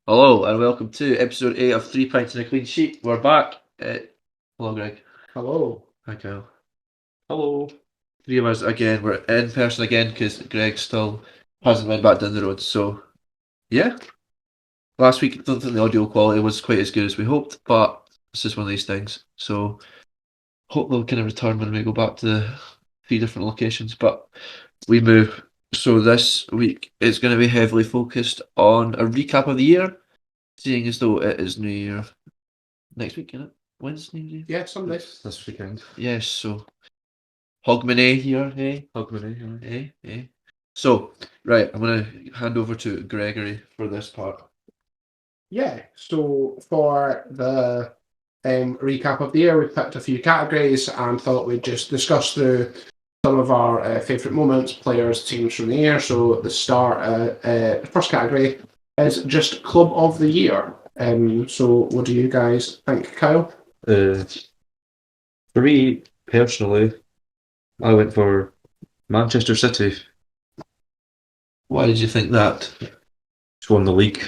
Hello and welcome to episode 8 of 3 Pints and a Clean Sheet. We're back. Hello, Greg. Hello. Hi, Kyle. Hello. Three of us again. We're in person again because Greg still hasn't went back down the road. So, yeah. Last week, I don't think the audio quality was quite as good as we hoped, but it's just one of these things. So, hope they'll kind of return when we go back to the 3 different locations. But we move. So, this week is going to be heavily focused on a recap of the year, seeing as though it is New Year next week, isn't it? When's New Year? Yeah, Sunday. This weekend. Yes, so Hogmanay here, eh? Hogmanay, Eh? So, right, I'm going to hand over to Gregory for this part. Yeah, so for the recap of the year, we picked a few categories and thought we'd just discuss through some of our favourite moments, players, teams from the year. So the first category is just Club of the Year. So what do you guys think, Kyle? For me, personally, I went for Manchester City. Why did you think that? Just won the league.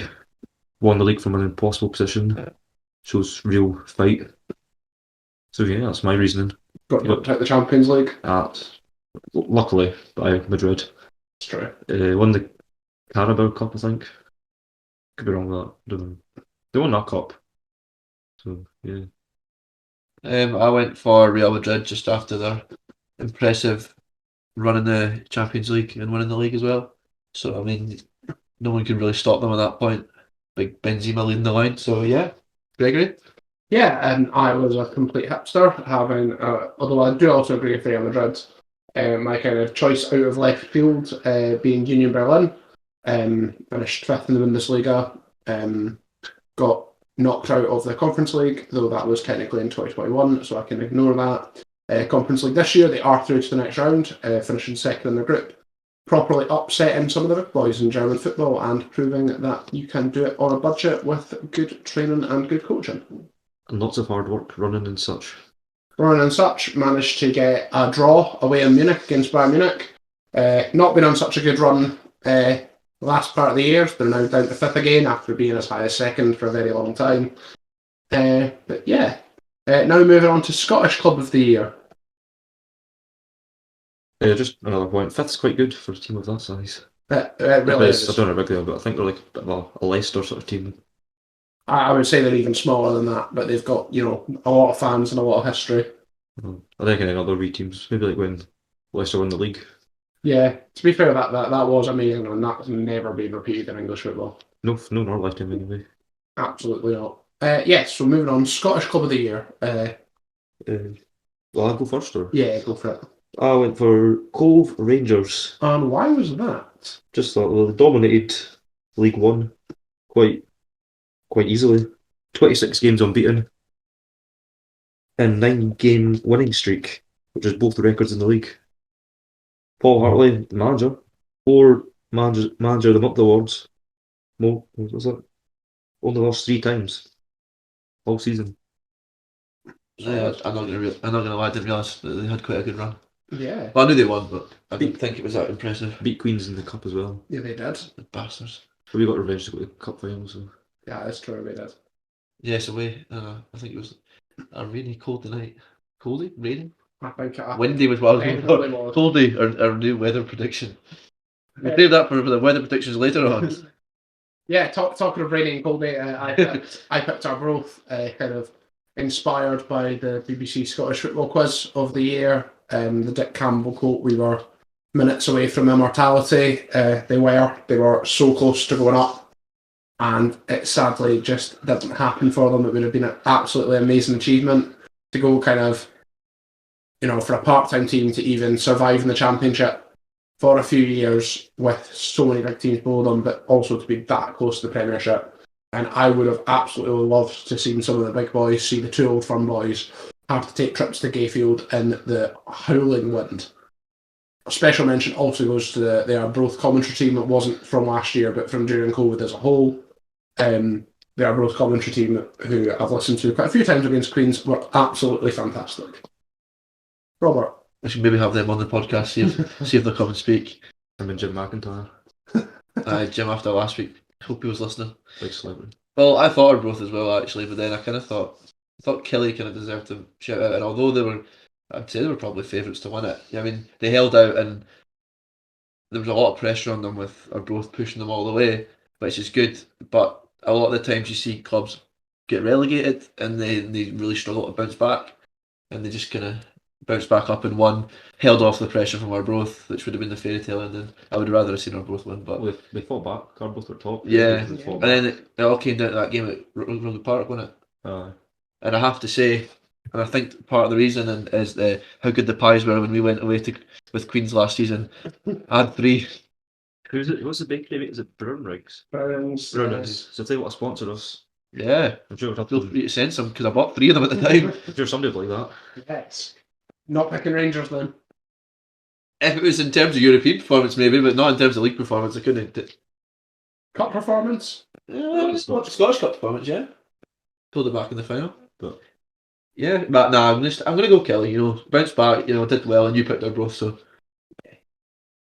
Won the league from an impossible position. Shows real fight. So yeah, that's my reasoning. Got knocked out the Champions League. Luckily, by Madrid. That's true. Won the Carabao Cup, I think. Could be wrong with that. Don't know. They won that cup. So yeah. I went for Real Madrid just after their impressive run in the Champions League and winning the league as well. So, I mean, no one could really stop them at that point. Big Benzema leading the line. So, yeah. Gregory? Yeah, and I was a complete hipster, although I do also agree with Real Madrid. My kind of choice out of left field being Union Berlin. Finished fifth in the Bundesliga. Got knocked out of the Conference League, though that was technically in 2021, so I can ignore that. Conference League this year, they are through to the next round, finishing second in their group. Properly upsetting some of the big boys in German football and proving that you can do it on a budget with good training and good coaching. And lots of hard work running and such. Managed to get a draw away in Munich against Bayern Munich. Not been on such a good run last part of the year. They're now down to fifth again after being as high as second for a very long time. But yeah, now moving on to Scottish Club of the Year. Just another point. Fifth's quite good for a team of that size. It really is. I don't know regular, but I think they're like a bit of a Leicester sort of team. I would say they're even smaller than that, but they've got, a lot of fans and a lot of history. I think in other wee teams, maybe like when Leicester won the league. Yeah, to be fair, that was amazing, and that's never been repeated in English football. No, not lifetime anyway. Absolutely not. Yes, so moving on, Scottish Club of the Year. Well, I'll go first, or? Yeah, go for it. I went for Cove Rangers. And why was that? Just thought, well, they dominated League One quite easily. 26 games unbeaten. And 9-game winning streak, which is both the records in the league. Paul Hartley, the manager. 4 manager of the month awards. What was it? Only lost 3 times all season. Yeah, I'm not gonna lie, I didn't realise that they had quite a good run. Yeah. Well, I knew they won, but I didn't think it was that impressive. Beat Queens in the cup as well. Yeah, they did. The bastards. But we got revenge to go to the cup final, so. Yeah, that's true, they did. Yes, away. I think it was a rainy, cold night. Coldy? Raining? I think Windy was what I was going definitely for. was. Coldy, our new weather prediction. We'll save that for the weather predictions later on. Yeah, talking of raining and cold, I picked Arbroath, kind of inspired by the BBC Scottish Football Quiz of the year. The Dick Campbell quote, we were minutes away from immortality. They were so close to going up, and it sadly just didn't happen for them. It would have been an absolutely amazing achievement to go kind of, for a part-time team to even survive in the Championship for a few years with so many big teams below them, but also to be that close to the Premiership. And I would have absolutely loved to see some of the big boys, see the 2 Old Firm boys, have to take trips to Gayfield in the howling wind. A special mention also goes to the Arbroath commentary team that wasn't from last year, but from during COVID as a whole. The Arbroath commentary team, who I've listened to quite a few times against Queens, were absolutely fantastic. Robert? I should maybe have them on the podcast, see if they'll come and speak. I'm in Jim McIntyre. Jim, after last week, Hope he was listening. Big celebrity. Well, I thought Arbroath as well actually, but then I kind of thought Kelly kind of deserved to shout out. And although I'd say they were probably favourites to win it. I mean, they held out, and there was a lot of pressure on them with Arbroath pushing them all the way, which is good. But a lot of the times you see clubs get relegated, and they really struggle to bounce back, and they just kind of bounced back up and won, held off the pressure from Arbroath, which would have been the fairy tale ending. I would have rather have seen Arbroath win, but Well, they fought back. Arbroath were top. yeah. They fought And back. then it all came down to that game at Rugby Park, wasn't it? Aye. And I have to say, and I think part of the reason is how good the pies were when we went away with Queens last season. I had 3. Who's it? What's the bakery? Mate? Is it Brown Rigs? Browns. Brown Rigs. So if they want to sponsor us, Yeah, I'm sure, feel free to send some because I bought 3 of them at the time. I'm sure somebody would like that. Yes. Not picking Rangers then. If it was in terms of European performance, maybe, but not in terms of league performance, I couldn't. Cup performance. Scottish Cup performance, yeah. Pulled it back in the final. But Yeah, but nah, I'm gonna go Kelly. Bounced back. Did well, and you picked Arbroath, so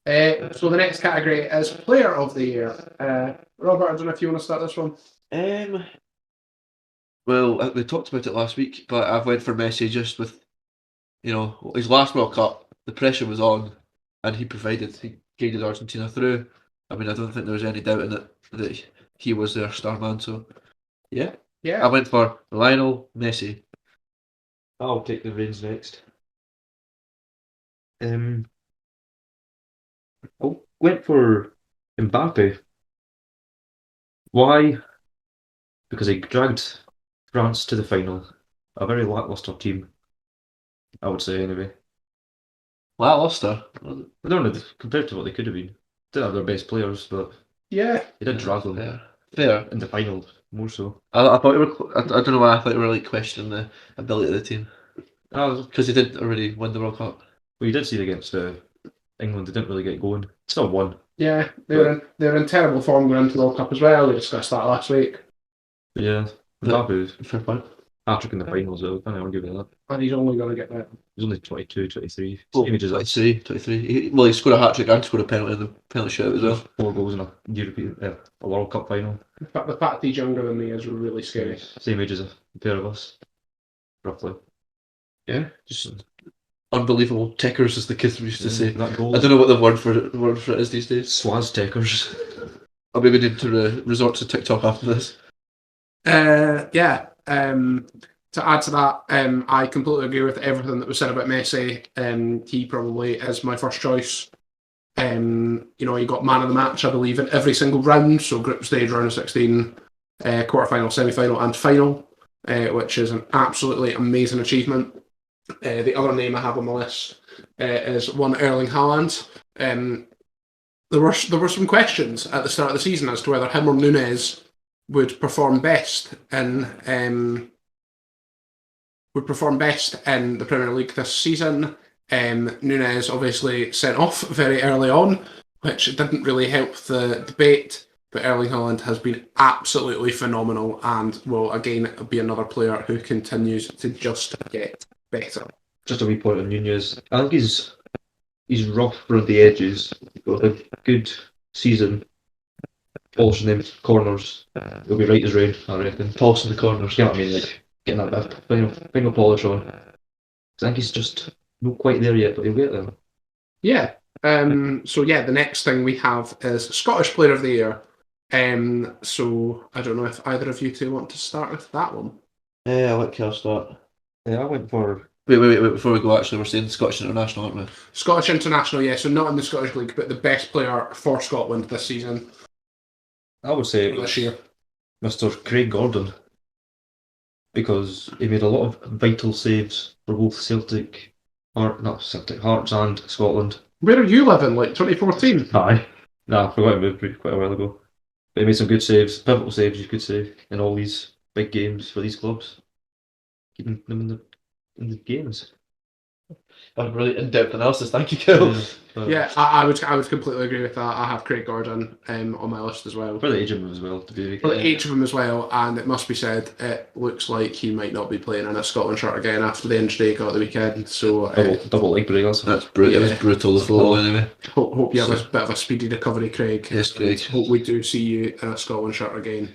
So the next category is Player of the Year. Robert, I don't know if you want to start this one. Well, we talked about it last week, but I've went for Messi just with, his last World Cup. The pressure was on, and he provided. He guided Argentina through. I mean, I don't think there was any doubt in it that he was their star man. So, yeah, I Yeah. went for Lionel Messi. I'll take the reins next. I went for Mbappe. Why? Because he dragged France to the final. A very lackluster team, I would say, anyway. Lackluster. I don't know, compared to what they could have been. Didn't have their best players, but Yeah. they did drag them Fair. in the final, more so. I thought you were. I don't know why I thought you were like questioning the ability of the team Well, because they did already win the World Cup. you did see it against England, they didn't really get going. Still won. Yeah. They're in terrible form going into the World Cup as well. We discussed that last week. But yeah, Mbappe, Fair point. hat-trick in the finals, though. Can't argue with that. And he's only going to get better. He's only 22, 23. Well, Same age as us. 23. He scored a hat trick and scored a penalty in the penalty shootout as well. 4 goals in a European, a World Cup final. In fact, the fact he's younger than me is really scary. Same age as a pair of us, roughly. Yeah, just unbelievable tickers, as the kids used to say. That goal. I don't know what the word for it is these days. Swaz techers. I'll maybe need to resort to TikTok after this. Yeah. To add to that, I completely agree with everything that was said about Messi. He probably is my first choice. He got man of the match, I believe, in every single round. So group stage, round of 16, quarterfinal, semi-final, and final, which is an absolutely amazing achievement. The other name I have on the list is one Erling Haaland. There were some questions at the start of the season as to whether him or Nunez would perform best in the Premier League this season. Nunez obviously sent off very early on, which didn't really help the debate. But Erling Haaland has been absolutely phenomenal and will again be another player who continues to just get better. Just a wee point on Nunez. I think he's rough around the edges. Got a good season. Polishing them corners. He'll be right as rain, I reckon. Tossing the corners. You know what I mean? Like getting that bit of final polish on. I think he's just not quite there yet, but he'll get there. Yeah. The next thing we have is Scottish Player of the Year. So I don't know if either of you two want to start with that one. Yeah, I'll let Kel start. Yeah, I went for. Wait, before we go, actually, we're saying Scottish International, aren't we? Scottish International, yeah, so not in the Scottish League, but the best player for Scotland this season, I would say it this was year. Mr. Craig Gordon, because he made a lot of vital saves for both Hearts and Scotland. Where are you living, like 2014? Aye. Nah, I forgot he moved quite a while ago. But he made some good saves, pivotal saves you could say, in all these big games for these clubs. Keeping them in the games. A really in-depth analysis. Thank you, Kyle. Yeah, I would completely agree with that. I have Craig Gordon on my list as well. For the age of him as well, to be For the age of him as well, and it must be said, it looks like he might not be playing in a Scotland shirt again after the injury he got at the weekend. So double leg breakers. That's brutal. It was Yeah. brutal. The photo anyway. hope you have a bit of a speedy recovery, Craig. Yes, Craig. Hope we do see you in a Scotland shirt again.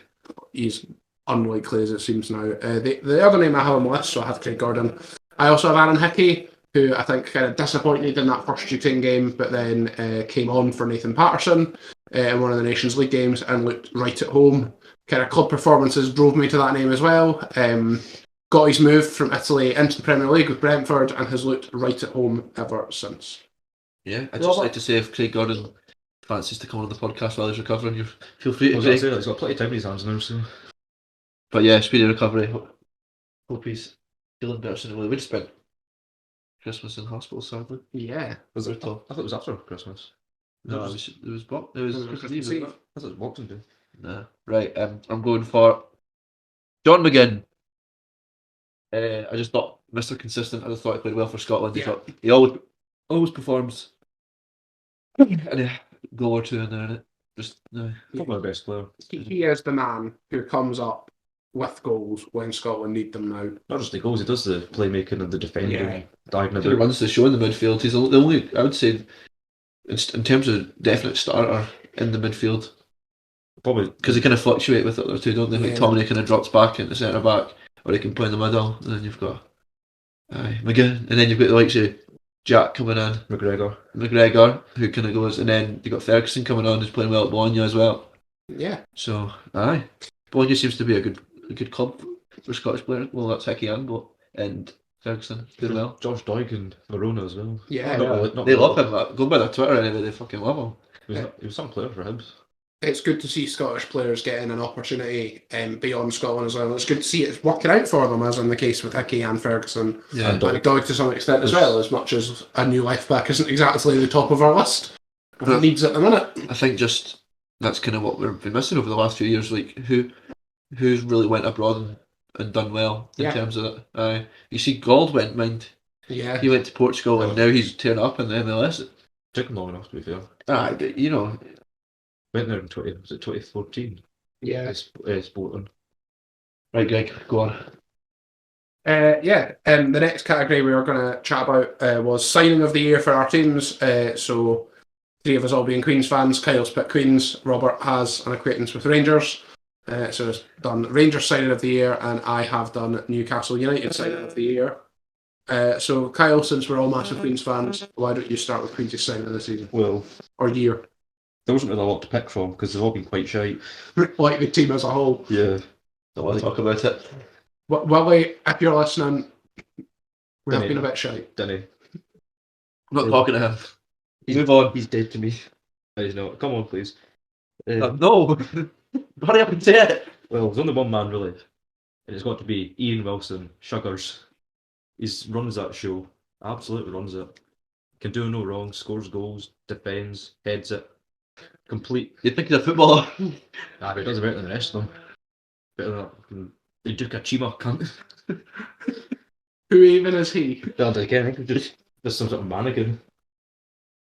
He's unlikely as it seems now. The other name I have on my list, so I have Craig Gordon. I also have Aaron Hickey, who I think kind of disappointed in that first shooting game, but then came on for Nathan Patterson in one of the Nations League games and looked right at home. Kind of club performances drove me to that name as well. Got his move from Italy into the Premier League with Brentford and has looked right at home ever since. Yeah, I'd just like to say if Craig Gordon fancies to come on the podcast while he's recovering, you feel free I to. was going to say, he's got plenty of time in his hands now, so. But yeah, speedy recovery. Hope he's feeling better soon. We would spend Christmas in hospital, sadly. Yeah. Was it? I Brutal. thought it was after Christmas. No, it was It was Christmas Christmas Eve. Eve. Wasn't it? I thought it was Boxing Day. Nah. Right. I'm going for John McGinn. I just thought Mr. Consistent. I just thought he played well for Scotland. Yeah. He always performs. And a goal or two in there, and it just no. Probably the best player. He is the man who comes up with goals when Scotland need them now. Not just the goals, he does the playmaking and the defending, Yeah. diving He about. runs the show in the midfield. He's the only, I would say, in terms of definite starter in the midfield, Probably because they kind of fluctuate with the other two, don't they? Like Yeah. Tommy kind of drops back into centre back, or he can play in the middle, and then you've got McGinn, and then you've got the likes of Jack coming in, McGregor, who kind of goes, and then you've got Ferguson coming on, who's playing well at Bologna as well. Yeah. So, Bologna seems to be a good club for Scottish players. Well, that's Hickey and Ferguson doing well. Josh Doig and Verona as well. Yeah. They love him. Going by their Twitter anyway, they fucking love him. He was some player for Hibs. It's good to see Scottish players getting an opportunity beyond Scotland as well. It's good to see it's working out for them, as in the case with Hickey and Ferguson. Yeah. And And Doig to some extent as well, as much as a new left back isn't exactly the top of our list. But- It needs at the minute. I think just that's kind of what we've been missing over the last few years. Like who's really went abroad and done well in Yeah. terms of that. You see, Gold went mind. Yeah. He went to Portugal and now he's tearing up in the MLS. Took him long enough, to be fair. But you know, Went there in 2014? Yeah. Sporting. right, Greg, go on. The next category we were going to chat about was signing of the year for our teams. So, three of us all being Queens fans. Kyle's picked Queens. Robert has an acquaintance with Rangers. So, he's done Rangers signing of the year, and I have done Newcastle United signing of the year. So, Kyle, since we're all massive Queens fans, why don't you start with Queens' signing of the season Well, or year? there wasn't really a lot to pick from because they've all been quite shite. Like the team as a whole. Yeah. Don't want to talk about it. Willie, if you're listening, we have Didn't been a he? bit shite. Didn't I'm not talking to him. he? Move on. He's dead to me. He's not. Come on, please. No, hurry up and say it. Well, there's only one man really, and it's got to be Ian Wilson, Sugars. He runs that show. Absolutely runs it. Can do no wrong. Scores goals, defends, heads it. Complete. You'd think he's a footballer. But he does it better than the rest of them. Better than that. Duke Chima cunt. Who even is he? Don't again. I think just some sort of mannequin.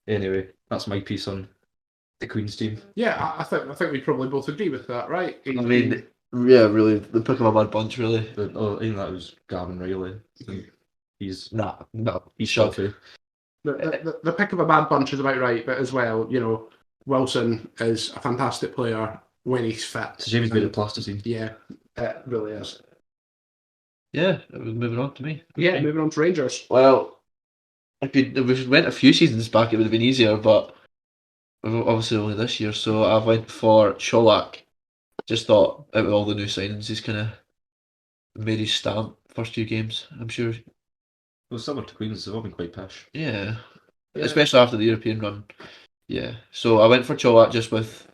Anyway, that's my piece on the Queen's team. Yeah, I think we probably both agree with that, right? I mean, yeah, really, the pick of a bad bunch, really. But in that was Gavin Riley. He's No, he's shot. shocking. The pick of a bad bunch is about right, but as well, you know, Wilson is a fantastic player when he's fit. It's a shame he's made of plasticine. Yeah, it really is. Yeah, moving on to me. Yeah, moving on to Rangers. Well, if we went a few seasons back, it would have been easier, but obviously only this year. So I went for Cholak. Just thought out of all the new signings, he's kind of made his stamp first few games. I'm sure. Well, similar to Queens, they've all been quite pish. Yeah, Yeah. especially after the European run. Yeah, so I went for Cholak just with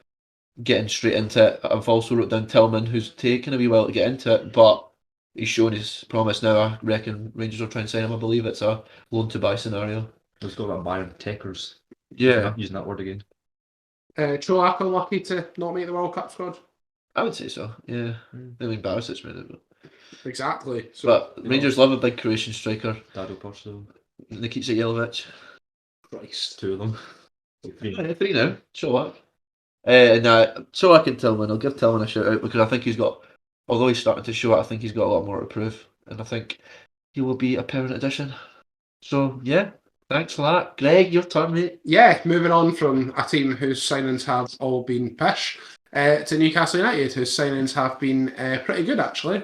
getting straight into it. I've also wrote down Tillman, who's taken a wee while to get into it, but he's shown his promise now. I reckon Rangers will try and sign him. I believe it's a loan to buy scenario. Let's go about Byron Techers. Yeah, Using that word again. Cholak unlucky to not make the World Cup squad. I would say so. Yeah, I mean Barisic made it, Exactly. So, but you Rangers love a big Croatian striker. Dado Porto. Nikita Yelovich. Christ. Two of them. Yeah, 3 now. Show up. So I can Tillman. I'll give Tillman a shout out because I think he's got, although he's starting to show it, I think he's got a lot more to prove, and I think he will be a permanent addition. So yeah, thanks for that, Greg. Your turn, mate. Yeah, moving on from a team whose signings have all been pish to Newcastle United, whose signings have been pretty good actually.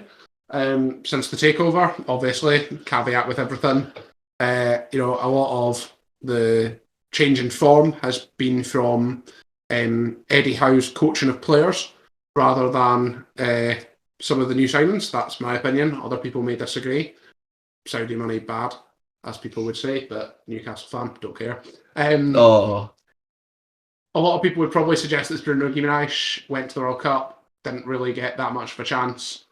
Since the takeover, obviously, caveat with everything. A lot of the change in form has been from Eddie Howe's coaching of players rather than some of the new signings. That's my opinion. Other people may disagree. Saudi money bad, as people would say, but Newcastle fan, don't care. Oh, A lot of people would probably suggest that Bruno Guimaraes went to the World Cup, didn't really get that much of a chance.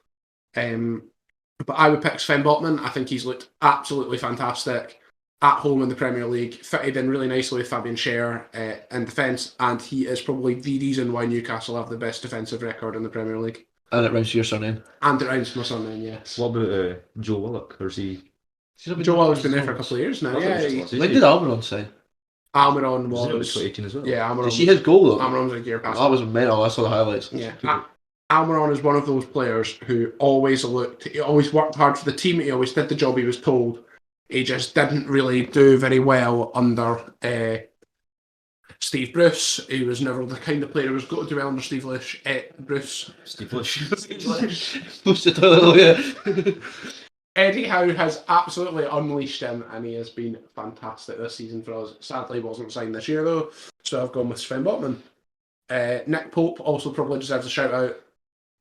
But I would pick Sven Botman. I think he's looked absolutely fantastic at home in the Premier League, fitted in really nicely with Fabian Schär in defence, and he is probably the reason why Newcastle have the best defensive record in the Premier League. and it rounds to your surname. And it rounds to my surname, yes. What about Joe Willock? Or is he? Joe Willock's been there for a couple of years now. Yeah, When did Almiron sign? Almiron Was it was 2018 as well? Yeah, Did Almiron. she his goal though? Almiron was a gear pass. That was mental. I saw the highlights. Yeah. Almiron is one of those players who always worked hard for the team. He always did the job he was told. He just didn't really do very well under Steve Bruce. He was never the kind of player who was going to do well under Steve Bruce. Steve Bush. Push the toilet, yeah. Eddie Howe has absolutely unleashed him, and he has been fantastic this season for us. Sadly, he wasn't signed this year though, so I've gone with Sven Botman. Nick Pope also probably deserves a shout out,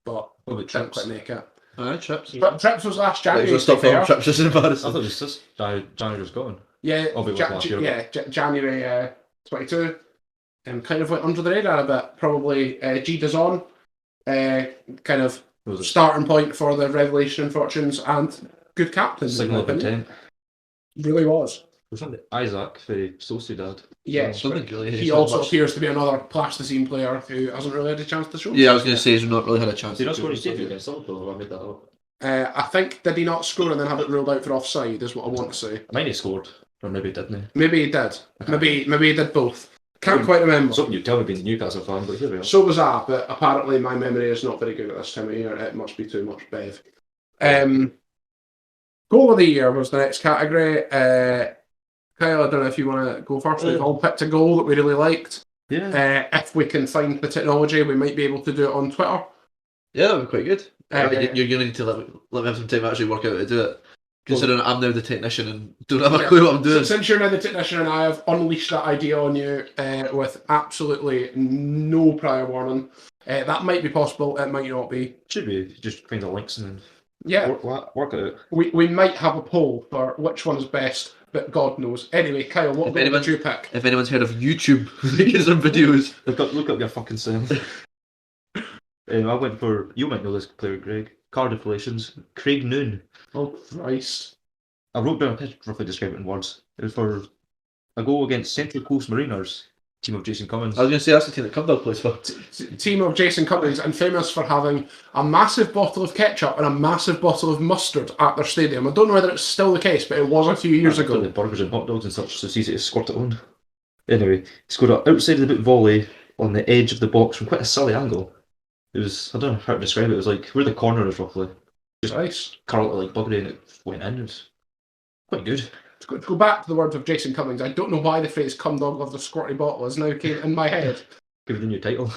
but What about didn't Trips? quite make it. Alright, Trips. But Trips was last January. Let's to be stop filming fair. Trips. This is I embarrassing. thought it was just January was gone. Yeah, Oh, but it was last year, January 22. Kind of went under the radar a bit. Probably G Dazon, kind of Was it starting point for the revelation and fortunes, and good captain. in Signal my of opinion. Intent? Really was. Was that Isaac for Sociedad? Yes, Something but really. he also appears to be another plasticine player who hasn't really had a chance to show. Yeah, I was himself going to say he's not really had a chance. Did he not to score do his it. debut against Liverpool? Or I made that up. I think did he not score and then have it ruled out for offside? Is what I want to say. I might have scored, or maybe didn't he? Maybe he did. Maybe he did both. Can't quite remember. Something you tell me being a Newcastle fan, but here we are. So was I, but apparently my memory is not very good at this time of year. It must be too much Bev. Goal of the year was the next category. Kyle, I don't know if you want to go first. We've all picked a goal that we really liked. Yeah. If we can find the technology, we might be able to do it on Twitter. Yeah, that would be quite good. Uh, You're going to need to let me have some time to actually work out how to do it. Considering I'm now the technician and don't have a Yeah. clue what I'm doing. Since you're now the technician and I have unleashed that idea on you with absolutely no prior warning, that might be possible. It might not be. Should be. Just find the links and Yeah. then work it out. We might have a poll for which one is best, but God knows. Anyway, Kyle, what If goal anyone- did you pick? If anyone's heard of YouTube making some videos, Look up your fucking sound. I went for, you might know this player, Greg. Cardiff Relations, Craig Noon. Oh, Christ. I wrote down a picture, roughly describe it in words. It was for a goal against Central Coast Mariners, team of Jason Cummins. I was going to say that's the team that Cumdog plays for. Team of Jason Cummings, and famous for having a massive bottle of ketchup and a massive bottle of mustard at their stadium. I don't know whether it's still the case, but it was a few years Got ago. the burgers and hot dogs and such, so it's easy to squirt it on. Anyway, he scored an outside of the boot volley on the edge of the box from quite a silly angle. It was, I don't know how to describe it, it was like where the corner is roughly. Nice. Curled it like buggery and it went in. It was quite good. To go back to the words of Jason Cummings, I don't know why the phrase "cum dog of the squirty bottle" has now came in my head. Give it a new title.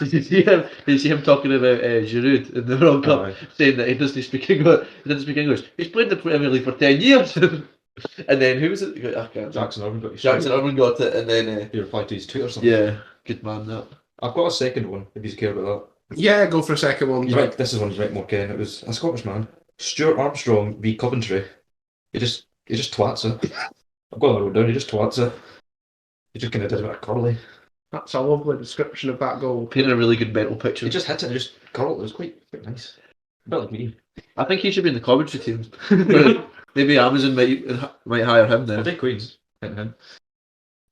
Did you see him? Did you see him talking about Giroud in the World Cup, Aye. saying that he doesn't speak English? He doesn't speak English. He's played in the Premier League for 10 years. And then who was it? I can't. Jackson Irving got his Jackson Irving got it, and then He replied to his tweet or something. yeah, good man that. I've got a second one, if you care about Yeah, go for a second one. that. This is one you might more care. It was a Scottish man, Stuart Armstrong v Coventry. He just twats it. I've got that wrote down, he just twats it. He just kind of did a bit of curly. That's a lovely description of that goal. Painted a really good mental picture. He just hit it and just curled it. It was quite nice. A bit like me. I think he should be in the commentary team. Maybe Amazon might hire him I'll now. take Queens. Hitting him.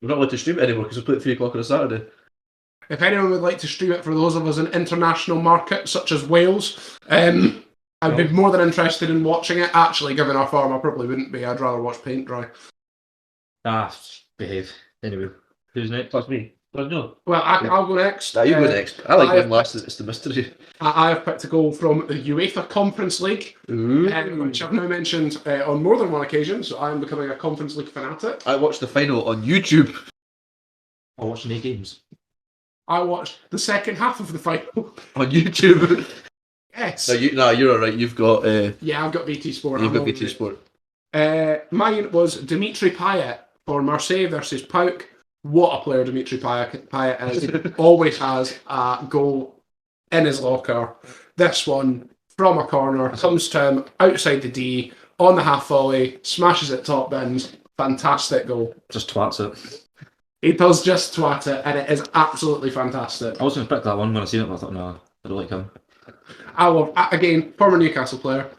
We're not allowed to stream it anymore because we play at 3 o'clock on a Saturday. If anyone would like to stream it for those of us in international markets such as Wales, I'd be more than interested in watching it. Actually, given our form, I probably wouldn't be. I'd rather watch paint dry. Behave. Anyway, who's next? That's me. Well, no. Well, I'll go next. Nah, you go next. I like I going have last. It's the mystery. I have picked a goal from the UEFA Conference League, which I've now mentioned on more than one occasion, so I am becoming a Conference League fanatic. I watched the final on YouTube. I watched 8 games. I watched the second half of the final. On YouTube. Yes. You're alright. You've got Yeah, I've got BT Sport. you've I'm got over BT it. Sport. Mine was Dimitri Payet for Marseille versus Pauk. What a player Dimitri Payet is. He always has a goal in his locker. This one, from a corner, comes to him outside the D, on the half volley, smashes it top bins. Fantastic goal. Just twats it. He does just twat it, and it is absolutely fantastic. I was going to pick that one when I seen it, but I thought, no, I don't like him. I love, again, former Newcastle player.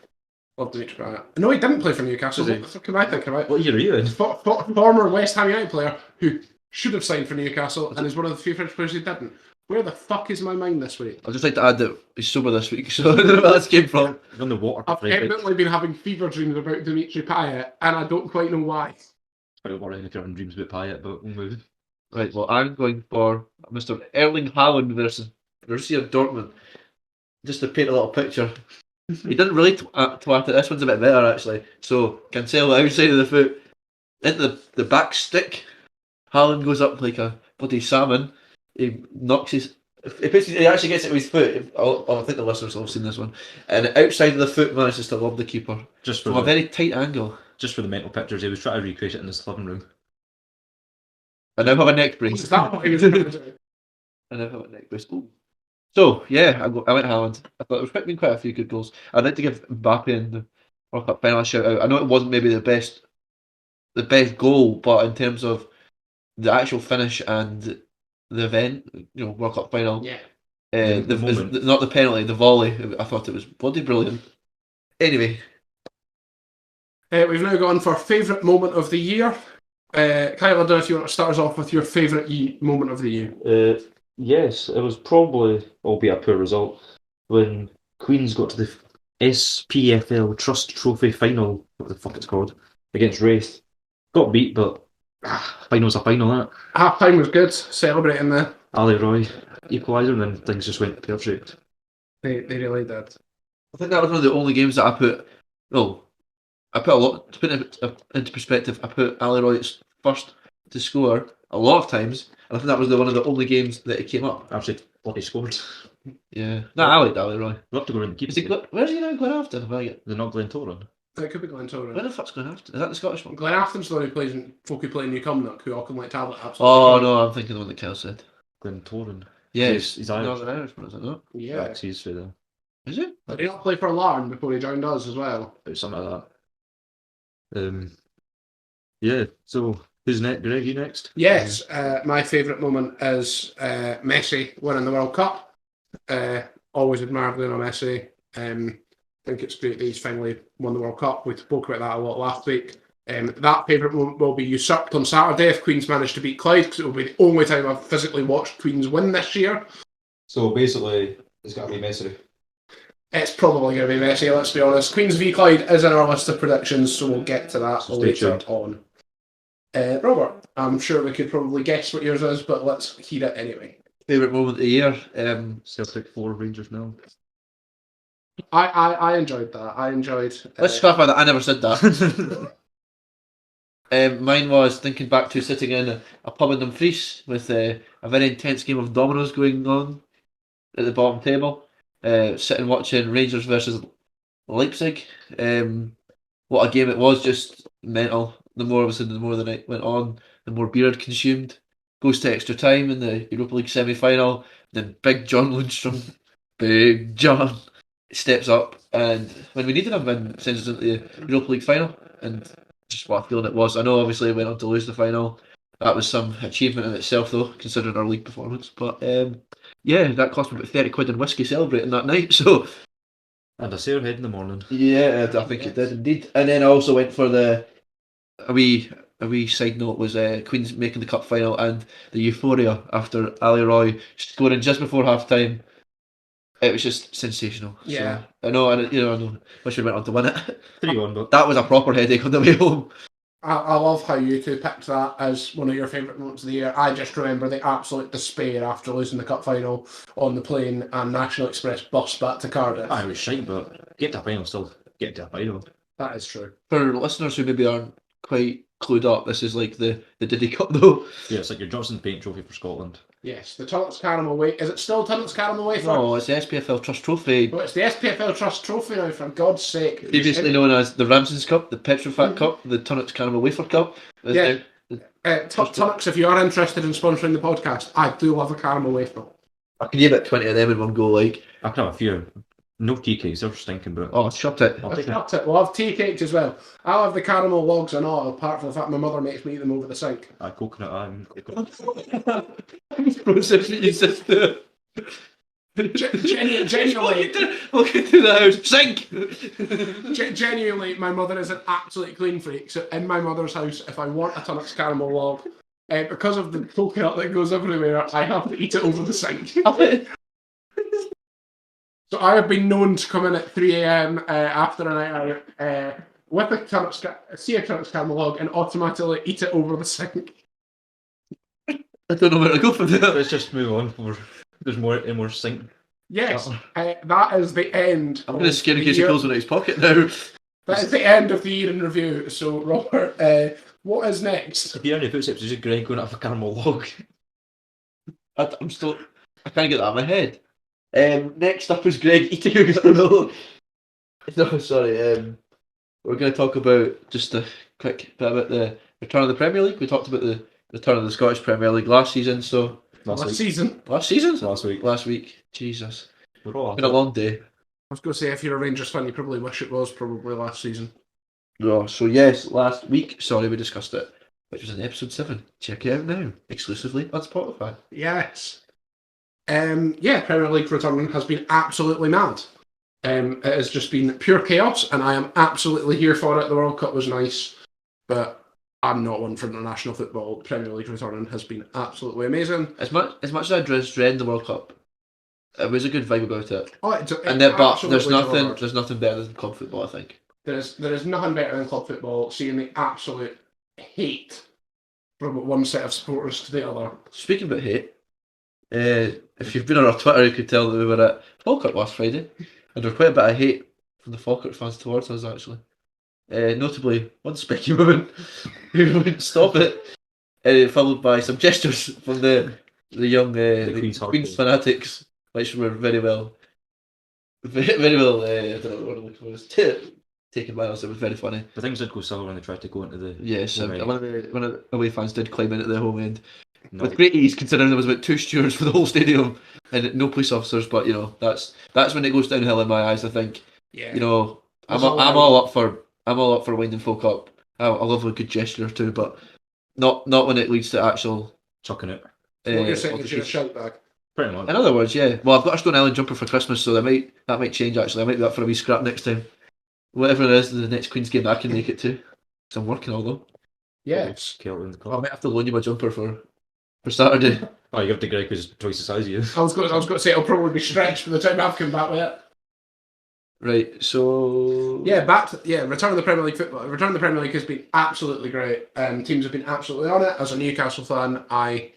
Love Dimitri Payet. No, he didn't play for Newcastle. Did he? What the fuck am I thinking about? What year are you in? Former West Ham United player who should have signed for Newcastle and is one of the few French players who didn't. Where the fuck is my mind this week? I'd just like to add that he's sober this week, so I don't know where that came from. You're on the water. I've evidently been having fever dreams about Dimitri Payet, and I don't quite know why. I don't worry if you're having dreams about Payet, but we'll move. Right, well, I'm going for Mr. Erling Haaland versus Borussia Dortmund. Just to paint a little picture. He didn't really twat it. This one's a bit better, actually. So, Cancelo outside of the foot, into the back stick. Haaland goes up like a bloody salmon. He knocks his... He actually gets it with his foot. I think the listeners will have seen this one. And outside of the foot manages to lob the keeper. Just for From a very tight angle. just for the mental pictures, he was trying to recreate it in his living room. I now have a neck brace. Is that what he was trying to do? I now have a neck brace. Ooh. So, yeah, I went Haaland. I thought there was been quite a few good goals. I'd like to give Mbappe in the World Cup final a shout out. I know it wasn't maybe the best goal, but in terms of the actual finish and the event, World Cup final, Yeah. The moment. not the penalty, the volley, I thought it was bloody brilliant. Anyway, We've now gone for favourite moment of the year. Kyle, I don't know if you want to start us off with your favourite moment of the year. Yes, it was probably, albeit a poor result, when Queens got to the SPFL Trust Trophy final, what the fuck it's called, against Wraith. Got beat, but final's a final, innit? Half time was good, celebrating the. Ali Roy equaliser, and then things just went pear-shaped. They really did. I think that was one of the only games that I put a lot, to put it into perspective, I put Ali Roy first to score a lot of times, and I think that was one of the only games that it came up. Actually, bloody scored. Yeah. No, I liked Ali Roy. We'll have to go around and keep Is he, where's he now going after? They're not Glentoran. It could be Glentoran. Where the fuck's going after? Is that the Scottish one? Glen Afton's the one who plays in folk who play in Newcomnock, who Auckland Tablet absolutely. Oh, no, I'm thinking the one that Kel said. Glentoran. Yeah, He's Irish. Northern Irishman, is it not? Yeah. He's for the Is it? Did he not play for Larne before he joined us as well? something like that. Yeah. So who's next? Greg, you next? Yes, my favourite moment is Messi winning the World Cup. Always admired Lionel Messi. I think it's great that he's finally won the World Cup. We spoke about that a lot last week. That favourite moment will be usurped on Saturday if Queens manage to beat Clyde, because it will be the only time I've physically watched Queens win this year. So basically, it's got to be Messi. It's probably going to be Messi, let's be honest. Queens v Clyde is in our list of predictions, so we'll get to that So stay later tuned. on. Robert, I'm sure we could probably guess what yours is, but let's hear it anyway. Favourite moment of the year? Celtic 4, Rangers 0. I enjoyed that. I enjoyed. Let's clarify that I never said that. Mine was thinking back to sitting in a pub in Dumfries with a very intense game of dominoes going on at the bottom table. Sitting watching Rangers versus Leipzig. What a game it was, just mental. The more the night went on, the more beer I'd consumed. Goes to extra time in the Europa League semi-final. Then Big John Lundstrom, Big John, steps up, and when we needed him, and sends us into the Europa League final. And just what a feeling it was. I know obviously we went on to lose the final. That was some achievement in itself though, considering our league performance. But yeah, that cost me about 30 quid in whiskey celebrating that night. So And a sore head in the morning. yeah, I think it did indeed. And then I also went for a wee side note was Queens making the cup final and the euphoria after Ali Roy scoring just before half time. It was just sensational. Yeah. So, I know. Wish we went on to win it. 3-1, but That was a proper headache on the way home. I love how you two picked that as one of your favourite moments of the year. I just remember the absolute despair after losing the cup final on the plane and National Express bus back to Cardiff. I was shite, but get to a final still. Get to a final. That is true. For listeners who maybe aren't quite clued up, this is like the Diddy Cup though. Yeah, it's like your Johnson Paint Trophy for Scotland. Yes, the Tunnocks Caramel Wafer. Is it still Tunnocks Caramel Wafer? No, it's the SPFL Trust Trophy. Well, it's the SPFL Trust Trophy now, for God's sake. Previously known as the Ramsden's Cup, the Petrofac Cup, the Tunnocks Caramel Wafer Cup. Yeah. Tunnocks, if you are interested in sponsoring the podcast, I do love a caramel wafer. I can give it 20 of them in one go, like. I can have a few. No tea cakes, they're stinking, but Oh, shut it. I'll take it. We'll have tea cakes as well. I'll have the caramel logs and all, apart from the fact my mother makes me eat them over the sink. Coconut, I'm coconut. Processing your sister. Genuinely, Walking through the house. Sink! genuinely, my mother is an absolute clean freak. So in my mother's house, if I want a Tunnocks caramel log, because of the coconut that goes everywhere, I have to eat it over the sink. So I have been known to come in at 3 a.m. After a night out with a Tunnocks caramel log and automatically eat it over the sink. I don't know where to go from there. Let's just move on. There's more sink. Yes, that is the end. I'm going to scare in case he pulls one out his pocket now. That is the end of the year in review. So, Robert, what is next? If you have any footsteps, it's just Greg going up a caramel log. I can't get that out of my head. Next up is Greg eating a caramel. No, sorry. We're going to talk about just a quick bit about the return of the Premier League. We talked about the return of the Scottish Premier League last season. So Last season. last season? Last week. Jesus, We're all been a long day. I was going to say, if you're a Rangers fan, you probably wish it was probably last season. Oh, so yes, last week. Sorry, we discussed it, which was in episode 7. Check it out now, exclusively on Spotify. Yes. Premier League return has been absolutely mad. It has just been pure chaos, and I am absolutely here for it. The World Cup was nice, but I'm not one for international football. Premier League returning has been absolutely amazing. As much as I dread the World Cup, it was a good vibe about it. But There's nothing better than club football, I think. There is nothing better than club football. Seeing the absolute hate from one set of supporters to the other. Speaking about hate, if you've been on our Twitter, you could tell that we were at Falkirk last Friday, and there was quite a bit of hate from the Falkirk fans towards us, actually. Notably, one specky woman who wouldn't stop it, followed by some gestures from the young Queen's fanatics, which were very well. I don't know what I'm looking for. Taken by us, it was very funny. The things did go sour when they tried to go into the. Yes, home end. one of the away fans did climb into the home end. No. With great ease, considering there was about 2 stewards for the whole stadium and no police officers. But that's when it goes downhill in my eyes. I think. Yeah. I'm all up for winding folk up. I love a good gesture or two, but not when it leads to actual. Chucking it. What you're saying is you're a shout bag. Pretty much. In other words, yeah. Well, I've got a Stone Island jumper for Christmas, so that might change. Actually, I might be up for a wee scrap next time. Whatever it is, the next Queen's game that I can make it to. Because I'm working, although. Yes. I might have to loan you my jumper for Saturday. Oh, you have to Greg who's twice the size of you. I was going to say it'll probably be stretched by the time I've come back with it. Right, so return of the Premier League football. Return of the Premier League has been absolutely great. Teams have been absolutely on it. As a Newcastle fan, I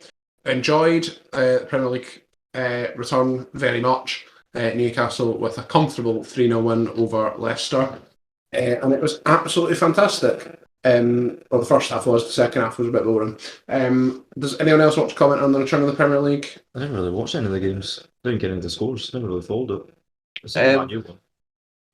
enjoyed the Premier League return very much. Newcastle with a comfortable 3-0 win over Leicester, and it was absolutely fantastic. The first half was, the second half was a bit boring. Does anyone else want to comment on the return of the Premier League? I didn't really watch any of the games. Didn't get into the scores. Never really followed it. It's a new one.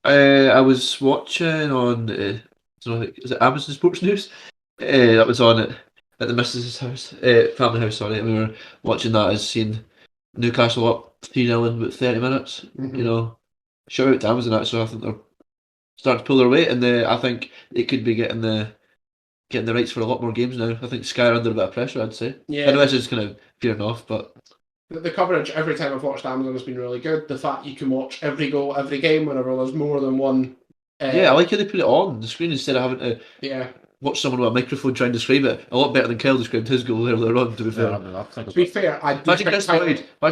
I was watching on is it Amazon Sports News? That was on at the missus's house, family house. Sorry, and we were watching that as seeing Newcastle up 3-0 in about 30 minutes. Mm-hmm. Shout out to Amazon actually. I think they're starting to pull their weight, and I think they could be getting the rights for a lot more games now. I think Sky are under a bit of pressure, I'd say. Yeah. I know this is kind of veering off, but the coverage every time I've watched Amazon has been really good. The fact you can watch every goal, every game whenever there's more than one. I like how they put it on the screen instead of having to watch someone with a microphone try and describe it. A lot better than Kyle described his goal earlier on, to be fair. To be fair, Imagine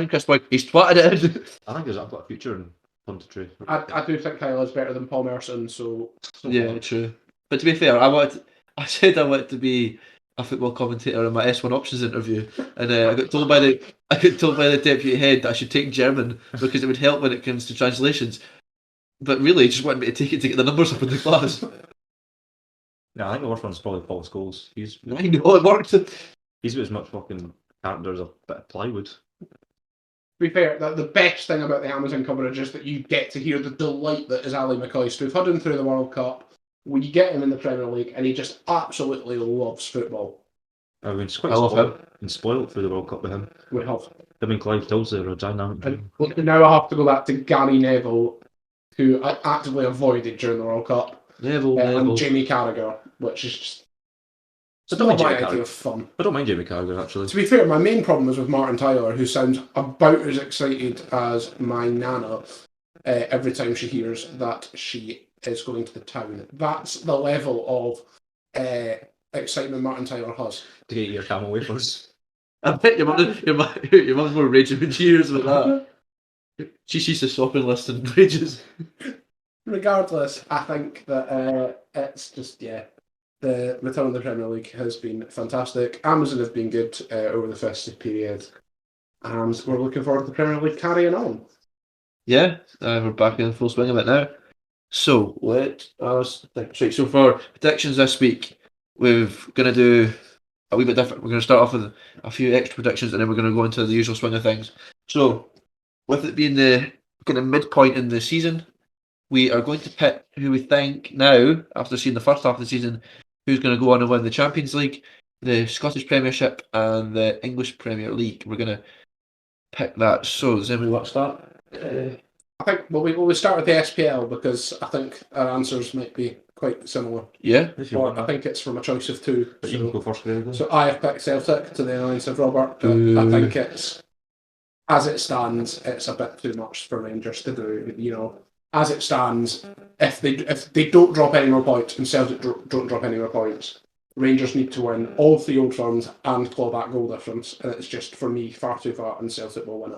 Chris Boyd, he's twatted it in. I think I've got a future in punditry. I do think Kyle is better than Paul Merson, so yeah, true. But to be fair, I I said I wanted to be a football commentator in my S1 options interview, and I got told by the deputy head that I should take German because it would help when it comes to translations. But really, he just wanted me to take it to get the numbers up in the class. Yeah, I think the worst one's probably Paul Scholes. I know it worked. He's got as much fucking character as a bit of plywood. To be fair, the best thing about the Amazon coverage is that you get to hear the delight that is Ali McCoist. We've had him through the World Cup. We get him in the Premier League, and he just absolutely loves football. I mean, it's quite I love spoiled, and spoiled through the World Cup with him. We have. Him and Clive Tilsley are a dynamic duo. And now I have to go back to Gary Neville, who I actively avoided during the World Cup, Neville. and Jamie Carragher, which is just I don't mind my Jamie idea Carragher. of fun. I don't mind Jamie Carragher, actually. To be fair, my main problem was with Martin Tyler, who sounds about as excited as my nana every time she hears that she is going to the town. That's the level of excitement Martin Tyler has. To get your camel wafers. I bet your mum's more raging when she hears about that. She sees the shopping list and rages. Regardless, I think that it's just, the return of the Premier League has been fantastic. Amazon have been good over the festive period, and we're looking forward to the Premier League carrying on. Yeah, we're back in full swing of it now. So let us think. Right, so for predictions this week, we're going to do a wee bit different. We're going to start off with a few extra predictions, and then we're going to go into the usual swing of things. So, with it being the kind of midpoint in the season, we are going to pick who we think now, after seeing the first half of the season, who's going to go on and win the Champions League, the Scottish Premiership, and the English Premier League. We're going to pick that. So, does anybody want to start? I think we'll start with the SPL because I think our answers might be quite similar. Yeah? If you Or want. I think it's from a choice of two. But you can go first, Greg. So I have picked Celtic to the annoyance of Robert. But I think it's, as it stands, it's a bit too much for Rangers to do. You know, as it stands, if they don't drop any more points and Celtic don't drop any more points, Rangers need to win all 3 Old Firms and claw that goal difference, and it's just for me far too far, and Celtic will win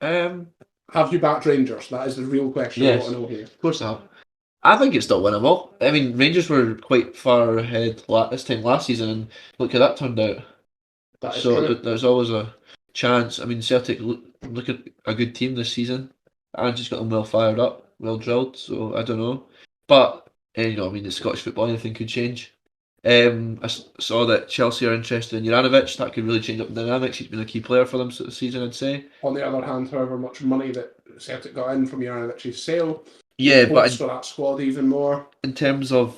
it. Have you backed Rangers? That is the real question I Yes. want to know here. Of course I have. I think it's still winnable. I mean, Rangers were quite far ahead this time last season, and look how that turned out. That is So true. there's always a chance. I mean, Celtic look at a good team this season, and just got them well fired up, well drilled. So I don't know, but you know, I mean, it's Scottish football; anything could change. I saw that Chelsea are interested in Juranovic. That could really change up the dynamics. He's been a key player for them this season, I'd say. On the other hand, however much money that Celtic got in from Juranovic's sale, Yeah, but bolster that squad even more. in terms of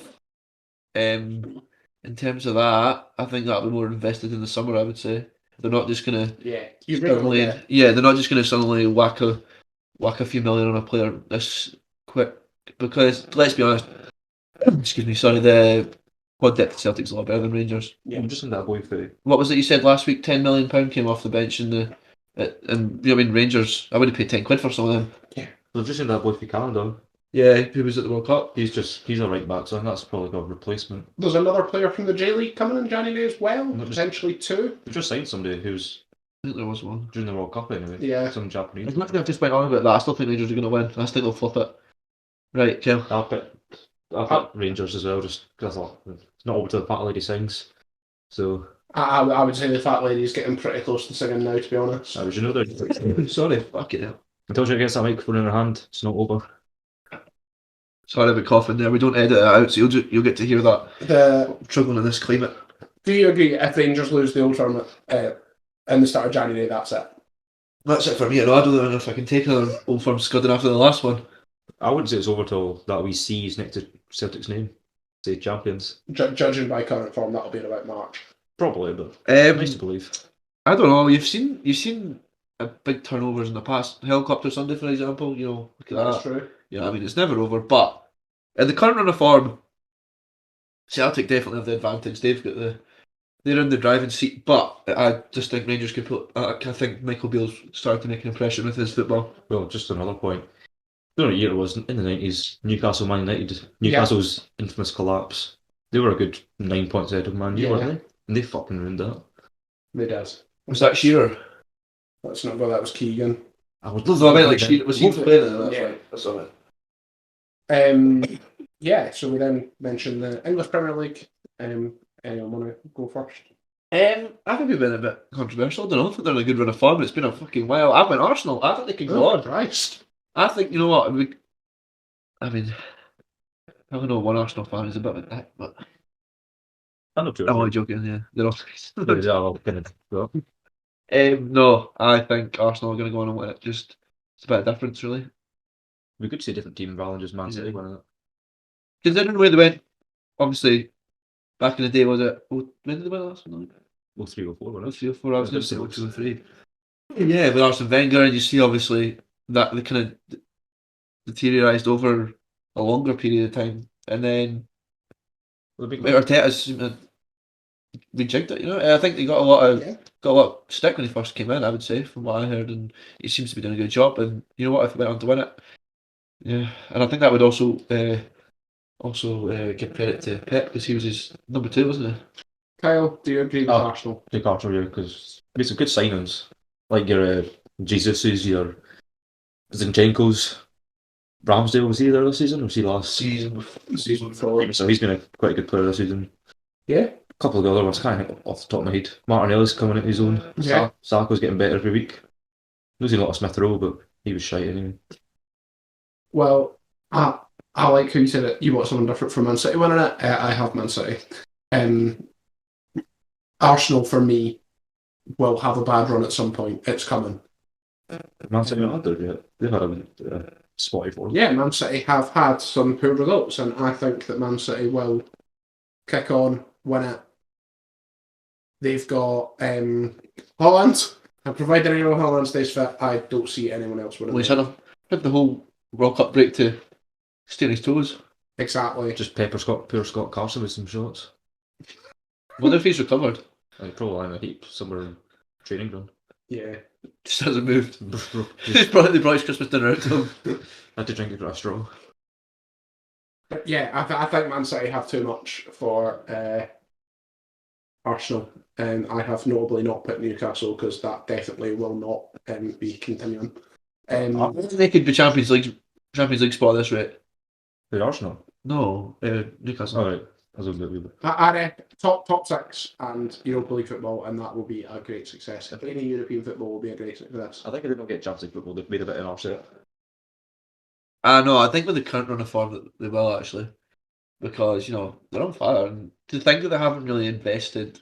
that, I think that'll be more invested in the summer. I would say they're not just gonna Yeah, you really suddenly, get it. yeah, they're not just gonna suddenly whack a few million on a player this quick. Because let's be honest, excuse me, sorry, the quad depth of Celtic's a lot better than Rangers. I'm just in that boy for What was it you said last week? £10 million came off the bench in the, and you know, I mean Rangers. I would have paid £10 for some of them. I've just seen that boy for Canada. Yeah, who was at the World Cup? He's a right back, so I think that's probably got a replacement. There's another player from the J League coming in January as well, Not just- potentially 2. We just signed somebody who's I think there was one. during the World Cup anyway. Yeah. Some Japanese. As much as I've just went on about that, I still think Rangers are going to win. I just think they'll flip it. Right, Kel. I'll pick Rangers as well, just because I thought it's not over to the fat lady sings. So I would say the fat lady's getting pretty close to singing now, to be honest. I was you know they're Sorry, fuck it. until she gets that microphone in her hand, it's not over. Sorry about coughing there. We don't edit it out, so you'll get to hear that. I'm struggling in this climate. Do you agree if Rangers lose the Old Firm in the start of January, that's it? That's it for me. I don't know if I can take another Old Firm scudding after the last one. I wouldn't say it's over till that we see is next to Celtic's name. Say champions. Judging by current form, that'll be in about March. Probably, but nice to believe. I don't know. You've seen big turnovers in the past. Helicopter Sunday, for example. You know, look at That's that. true. Yeah, I mean it's never over. But in the current run of form, Celtic definitely have the advantage. They're in the driving seat. But I just think Rangers could put. I think Michael Beale's started to make an impression with his football. Well, just another point. I don't know what year it was, in the 90s, Newcastle Man United. Newcastle's infamous collapse. They were a good 9 points ahead of Man U, Yeah. weren't they? And they fucking ruined that. They does. Was that Shearer? That's not well, that was Keegan. I was No, I meant like Shearer. Was he playing it? That's Yeah. right. That's all right. Yeah, so we then mentioned the English Premier League. Anyone want to go first? I think we've been a bit controversial. I don't know. I think they're in a good run of form. It's been a fucking while. I went Arsenal. I think they can go on. Christ. I think, you know what? I mean, I don't know, one Arsenal fan is a bit of a dick, but I'm not sure. I'm only joking, yeah. They're all They are all kind of well, No, I think Arsenal are going to go on and win it. Just, it's a bit of difference, really. we could see a different team rather than just Man City Yeah. winning it. Considering where they went, obviously, back in the day, was it? Oh, when did they win last one? Well, 3 or 4, Oh, wasn't 3 or 4, I was Yeah, going to say those 2 or 3. Yeah, with Arsene Wenger, and you see, obviously, that they kind of deteriorised over a longer period of time. And then Well, the big Arteta's rejigged it, you know. And I think he got a lot of Yeah. stick when he first came in, I would say, from what I heard, and he seems to be doing a good job. And you know what, if he went on to win it, yeah, and I think that would also give credit to Pep because he was his number 2, wasn't he? Kyle, do you agree with Oh. Arsenal? Take Arsenal here because made some good signings, like your Jesus's, your Zinchenko's. Ramsdale, was he there this season or was he last Season before. So he's been a quite a good player this season. Yeah. A couple of the other ones, can't think off the top of my head. Martinelli's coming into his own. Yeah. Saka's getting better every week. Losing a lot of Smith Rowe, but he was shite anyway. Well, I like who you said it. You want someone different from Man City winning it. I have Man City. Arsenal, for me, will have a bad run at some point. It's coming. Man City not had there yet. They've had a spotty form. Yeah, Man City have had some poor results, and I think that Man City will kick on, win it. They've got Holland, and provided anyone Holland stays fit, I don't see anyone else winning. Well, he's had the whole World Cup break to stay on his toes. Exactly. Just poor Scott Carson with some shots. Wonder if he's recovered. Like, probably in a heap somewhere in training ground. Yeah. Just hasn't moved. Just They brought his Christmas dinner out to him. had to drink a straw. But yeah, I think Man City have too much for Arsenal. I have notably not put Newcastle because that definitely will not be continuing. I think they could be Champions League spot at this rate. Who, Arsenal? No, Newcastle. Alright. I was a bit weird. I reckon top 6 and Europa League football, and that will be a great success. If any European football will be a great success. I think if they don't get Champions League football, they've made a bit of an upset. No, I think with the current run of form that they will actually, because you know they're on fire, and to think that they haven't really invested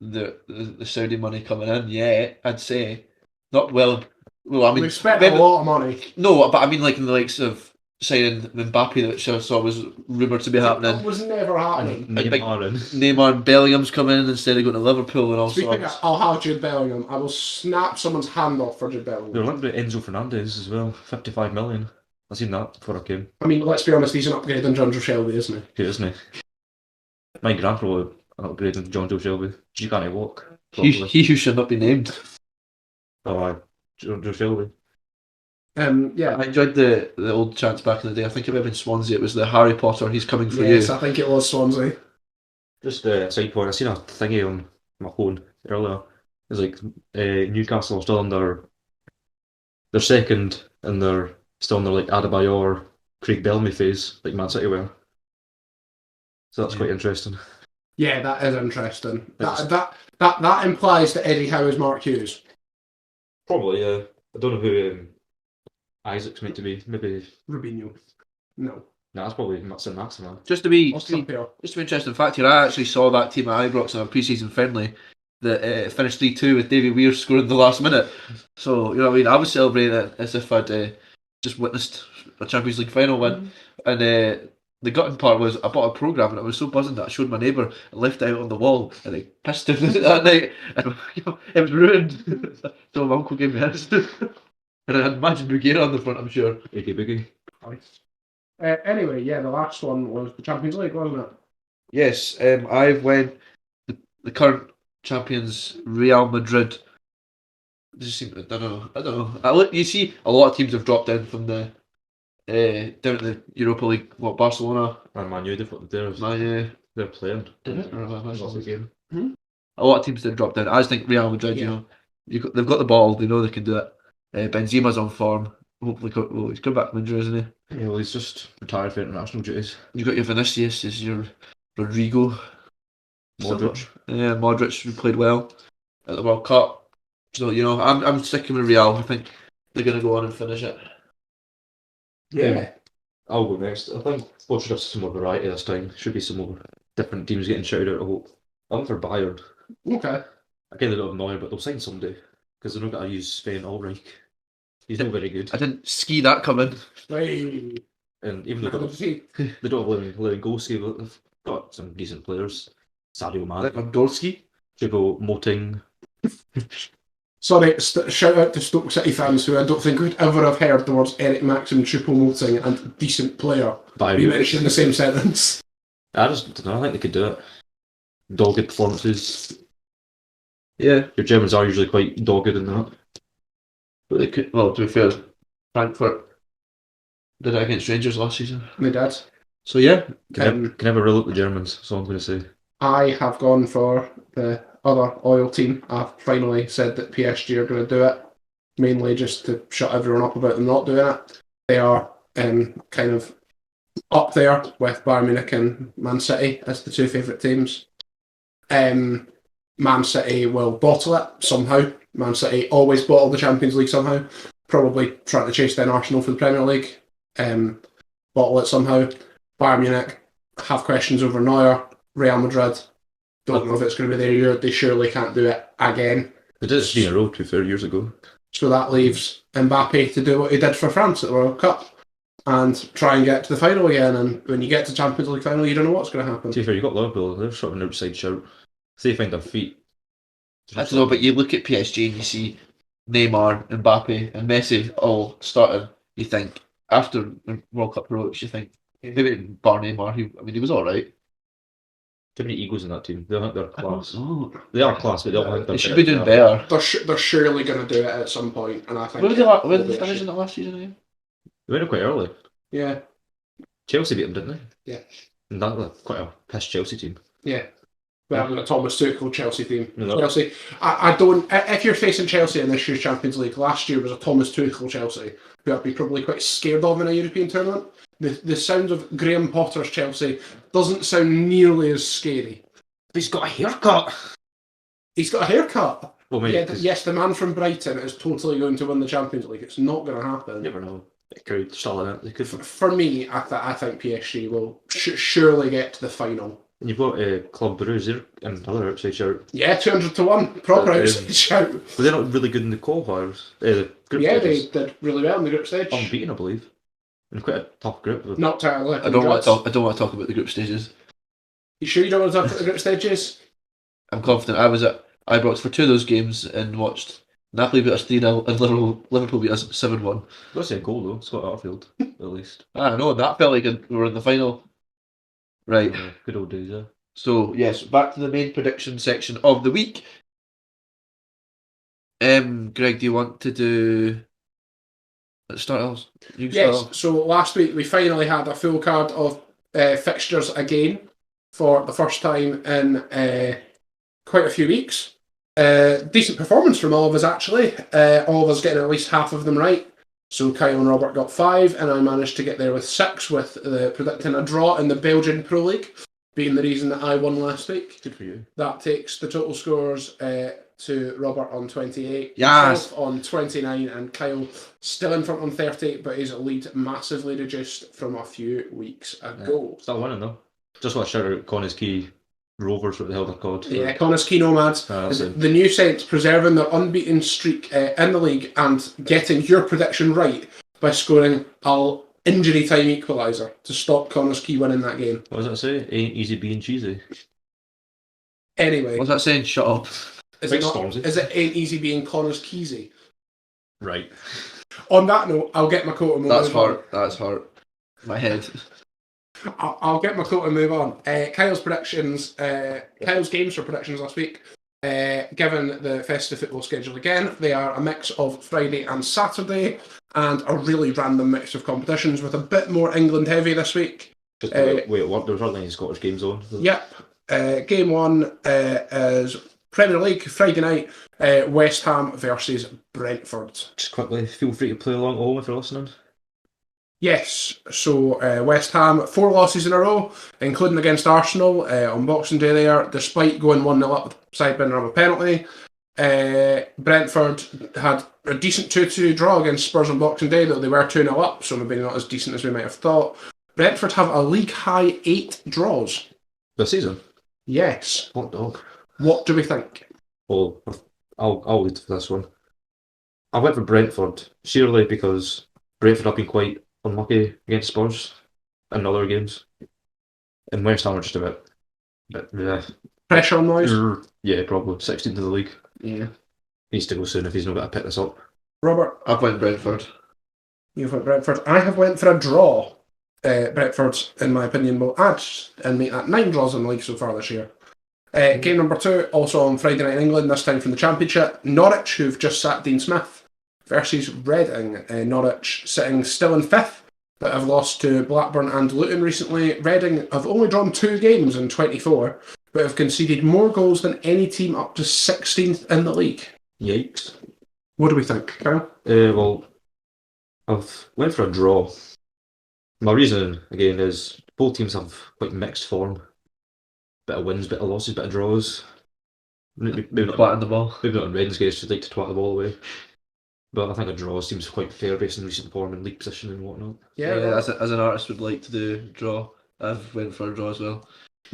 the Saudi money coming in yet, I'd say not well. Well, I mean, We've spent maybe- a lot of money. No, but I mean like in the likes of signing Mbappe, which I saw was rumoured to be That happening. was never happening. Neymar and Neymar and Bellingham's coming in instead of going to Liverpool and all Speaking sorts. of, I'll have Jude Bellingham. I will snap someone's hand off for Jude they're Bellingham. linked with Enzo Fernandez as well. 55 million. I seen that before I came. I mean, let's be honest, he's an upgrade on John Joe Shelby, isn't he? Good, isn't he? My grandpa will upgrade into John Joe Shelby. You can't walk. He who should not be named. Oh, John Joe Shelby. Yeah. I enjoyed the old chants back in the day. I think it may have been Swansea. It was the Harry Potter. He's coming for Yes, you. I think it was Swansea. Just a side point. I seen a thingy on my phone earlier. It's like Newcastle are still on their second, and they're still in their like Adebayor, Craig Bellamy phase, like Man City were. So that's Yeah. quite interesting. Yeah, that is interesting. It's- That implies that Eddie Howe is Mark Hughes. Probably, yeah. I don't know who Isaac's meant to be. Maybe. Rubinho. No. No, that's probably St. Maximin. Just to be Austin Pearl. just an interesting fact here, I actually saw that team at Ibrox in a pre-season friendly that finished 3-2 with Davy Weir scoring the last minute. So, you know what I mean? I was celebrating it as if I'd just witnessed a Champions League final win. And the gutting part was I bought a programme and I was so buzzing that I showed my neighbour and left it out on the wall and they pissed him that night. And, you know, it was ruined. So my uncle gave me his. And I had Imagine Bugera on the front, I'm sure. Iggy Biggy. Anyway, yeah, the last one was the Champions League, wasn't it? Yes, I've went the current champions Real Madrid. Just seem, I don't know. You see, a lot of teams have dropped in from the down to the Europa League. What, Barcelona? And Man U, they're playing. Did it? Or have I lost the game? Hmm? A lot of teams did drop down. I just think Real Madrid. Yeah. You know, they've got the ball. They know they can do it. Benzema's on form. Hopefully, he's come back from injury, isn't he? Yeah, well, he's just retired for international duties. You've got your Vinicius, is your Rodrigo. Modric. Yeah, Modric who played well at the World Cup. So I'm sticking with Real. I think they're going to go on and finish it. Yeah. I'll go next. I think we should have some more variety this time. Should be some more different teams getting shouted out, I hope. I think for Bayern. Okay. Again, they're not annoying, but they'll sign somebody. Because they're not going to use Sven Ulreich. He's not very good. I didn't see that coming. Hey. And even though they don't have Lewandowski, but they've got some decent players. Sadio Mane, Lewandowski. Thibaut Moting. Sorry, shout out to Stoke City fans who I don't think would ever have heard the words Eric Maxim, Choupo-Moting and decent player be mentioned in the same sentence. I just don't know. I think they could do it. Dogged performances. Yeah. Your Germans are usually quite dogged in that. But they could, well, to be fair, Frankfurt did it against Rangers last season. They did. So yeah. Can never rule out the Germans, that's all I'm going to say. I have gone for the other oil team. I've finally said that PSG are going to do it, mainly just to shut everyone up about them not doing it. They are kind of up there with Bayern Munich and Man City as the two favourite teams. Man City will bottle it somehow. Man City always bottle the Champions League somehow. Probably trying to chase down Arsenal for the Premier League. Bottle it somehow. Bayern Munich have questions over Neuer. Real Madrid, don't know if it's going to be their year. They surely can't do it again. They did it 3 in a row, to be fair, years ago. So that leaves Mbappe to do what he did for France at the World Cup and try and get to the final again. And when you get to Champions League final, you don't know what's going to happen. To be fair, you've got Liverpool, they're sort of an outside shout. If they find their feet. I don't know, but you look at PSG and you see Neymar, Mbappe, and Messi all starting. You think after World Cup heroics, you think maybe bar Neymar. He was all right. Too many egos in that team. They don't think they're class. Oh, They are class, but they don't think they're they should be doing better. They're surely going to do it at some point, and I think. Where did they finish in that last season again? They went up quite early. Yeah. Chelsea beat them, didn't they? Yeah. And that was quite a piss Chelsea team. Yeah. Well, a Thomas Tuchel Chelsea team. No. Chelsea. I don't. If you're facing Chelsea in this year's Champions League, last year was a Thomas Tuchel Chelsea, who I'd be probably quite scared of in a European tournament. The sound of Graham Potter's Chelsea doesn't sound nearly as scary. But he's got a haircut. He's got a haircut. Well, mate, Yeah, yes, the man from Brighton is totally going to win the Champions League. It's not going to happen. you never know. They could still in it. They could. For me, I think PSG will surely get to the final. And you've got Club Brugge, they're another outside shout. Yeah, 200 to 1. Proper outside shout. But they're not really good in the qualifiers. The group Yeah, stages. they did really well in the group stage. Unbeaten, I believe. And quite a tough group. Not entirely. I don't want to talk about the group stages. You sure you don't want to talk about the group stages? I'm confident. I was at Ibrox for 2 of those games and watched Napoli beat us 3-0 and Liverpool beat us 7-1. Let's say a goal though, Scott Arfield, at least. I know, that felt like we were in the final. Right. Yeah, good old days, yeah. So, yes, back to the main prediction section of the week. Greg, do you want to do... Let's start off. You can start Yes, off. so last week we finally had a full card of fixtures again for the first time in quite a few weeks. Decent performance from all of us, actually. All of us getting at least half of them right. So Kyle and Robert got 5, and I managed to get there with 6, with predicting a draw in the Belgian Pro League being the reason that I won last week. Good for you. That takes the total scores to Robert on 28, Yes. myself on 29, and Kyle still in front on 30, but his lead massively reduced from a few weeks ago. Still winning though. Just want to shout out Connors Key Rovers, what the hell they're called. Yeah, Connors Key Nomads. That's it. The new Saints preserving their unbeaten streak in the league and getting your prediction right by scoring an injury time equaliser to stop Connors Key winning that game. What does that say? Ain't easy being cheesy. Anyway, What's that saying? Shut up. is Big it, not, Stormzy. is it ain't easy being Connors Keysy? Right. On that note, I'll get my coat and move That's on. hard. That's hard. My head. I'll get my coat and move on. Kyle's predictions, Kyle's games for predictions last week, given the festive football schedule again, they are a mix of Friday and Saturday, and a really random mix of competitions with a bit more England heavy this week. Just wait, what? There's hardly any Scottish games on. Yep. Game 1 is Premier League, Friday night, West Ham versus Brentford. Just quickly, feel free to play along at home if you're listening. Yes, so West Ham, 4 losses in a row, including against Arsenal on Boxing Day there, despite going 1-0 up with Sideburn of a penalty. Brentford had a decent 2-2 draw against Spurs on Boxing Day, though they were 2-0 up, so maybe not as decent as we might have thought. Brentford have a league-high 8 draws. This season? Yes. Hot dog. What do we think? Well, I'll lead for this one. I went for Brentford, surely because Brentford have been quite unlucky against Spurs in other games. And West Ham are just a bit Pressure on noise? yeah, probably 16th in the league. Yeah. Needs to go soon if he's not going to pick this up. Robert? I've went Brentford. You've went Brentford. I have went for a draw. Brentford, in my opinion, will add and make that 9 draws in the league so far this year. Game number 2, also on Friday night in England, this time from the Championship. Norwich, who've just sacked Dean Smith, versus Reading. Norwich sitting still in 5th, but have lost to Blackburn and Luton recently. Reading have only drawn 2 games in 24, but have conceded more goals than any team up to 16th in the league. Yikes. What do we think, Kyle? Well, I've went for a draw. My reason, again, is both teams have quite mixed form. Bit of wins, bit of losses, bit of draws. Maybe not, Batting the ball. maybe not in Reading's case, she'd like to twat the ball away. But I think a draw seems quite fair based on recent form and league position and whatnot. Yeah, Robert? as an artist would like to do draw. I've went for a draw as well.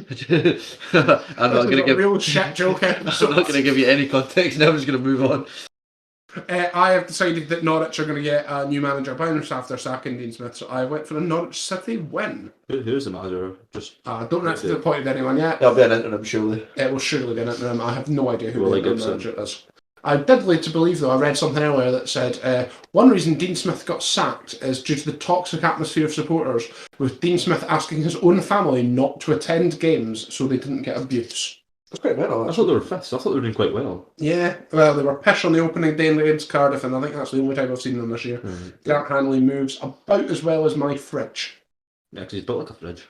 I'm not going to give real shit joke. I'm not going to give you any context. Now I'm just going to move on. I have decided that Norwich are going to get a new manager bounce after sacking Dean Smith, so I went for a Norwich City win. Who's the manager? Just Don't have to appoint anyone yet. That'll be an interim, surely. It will surely be an interim. I have no idea who Will the I interim Gibson? manager is. I did lead to believe, though, I read something earlier that said one reason Dean Smith got sacked is due to the toxic atmosphere of supporters, with Dean Smith asking his own family not to attend games so they didn't get abuse. That's quite mental, I thought they were 5th. I thought they were doing quite well. Yeah, well, they were pish on the opening day against Cardiff, and I think that's the only time I've seen them this year. Grant Hanley moves about as well as my fridge. Yeah, because he's built like a fridge.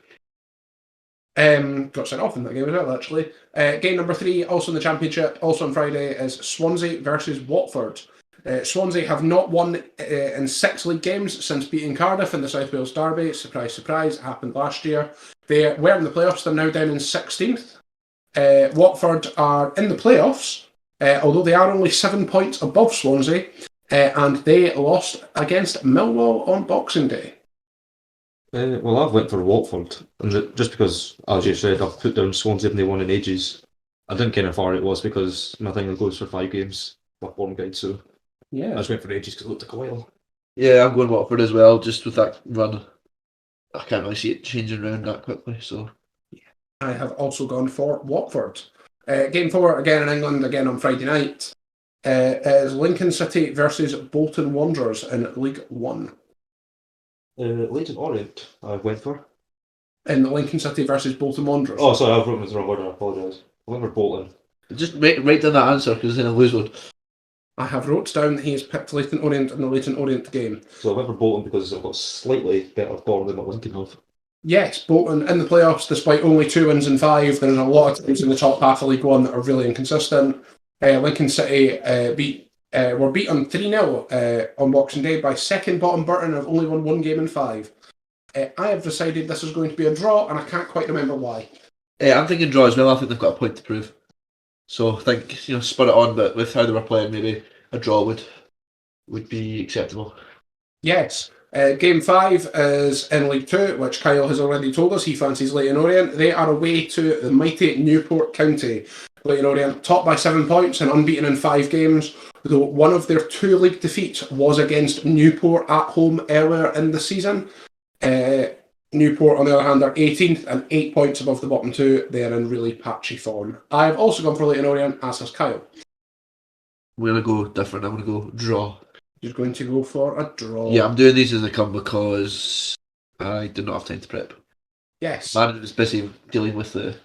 Got sent off in that game as well, actually. Game number 3, also in the Championship, also on Friday, is Swansea versus Watford. Swansea have not won in 6 league games since beating Cardiff in the South Wales Derby. Surprise, surprise, it happened last year. They were in the playoffs, they're now down in 16th. Watford are in the playoffs, although they are only 7 points above Swansea, and they lost against Millwall on Boxing Day. Well, I've went for Watford, and just because, as you said, I've put down Swansea and they won in ages. I didn't care how far it was because my thing goes for 5 games, my form guide, so I Yeah. just went for ages because it looked like a while. Yeah, I'm going Watford as well, just with that run. I can't really see it changing around that quickly, so... I have also gone for Watford. Game 4, again in England, again on Friday night, is Lincoln City versus Bolton Wanderers in League 1. Leighton Orient, I went for. In the Lincoln City versus Bolton Wanderers. Oh, sorry, I've written it the wrong order, I apologise. I went for Bolton. Just write down that answer, because then I'll lose one. I have wrote down that he has picked Leighton Orient in the Leighton Orient game. So I went for Bolton because I've got slightly better form than what Lincoln have. Yes, Bolton in the playoffs, despite only 2 wins in 5. There's a lot of teams in the top half of League 1 that are really inconsistent. Lincoln City were beaten 3-0 on Boxing Day by second bottom Burton and have only won 1 game in 5. I have decided this is going to be a draw, and I can't quite remember why. I'm thinking draw as well. I think they've got a point to prove. So I think, spur it on, but with how they were playing, maybe a draw would be acceptable. Yes. Game 5 is in League 2, which Kyle has already told us he fancies Leighton Orient. They are away to the mighty Newport County. Leighton Orient top by 7 points and unbeaten in 5 games, though one of their 2 league defeats was against Newport at home earlier in the season. Newport, on the other hand, are 18th and 8 points above the bottom 2. They are in really patchy form. I have also gone for Leighton Orient, as has Kyle. We're going to go different. I'm going to go draw. You're going to go for a draw. Yeah, I'm doing these as they come because I did not have time to prep. Yes. Manager was busy dealing with the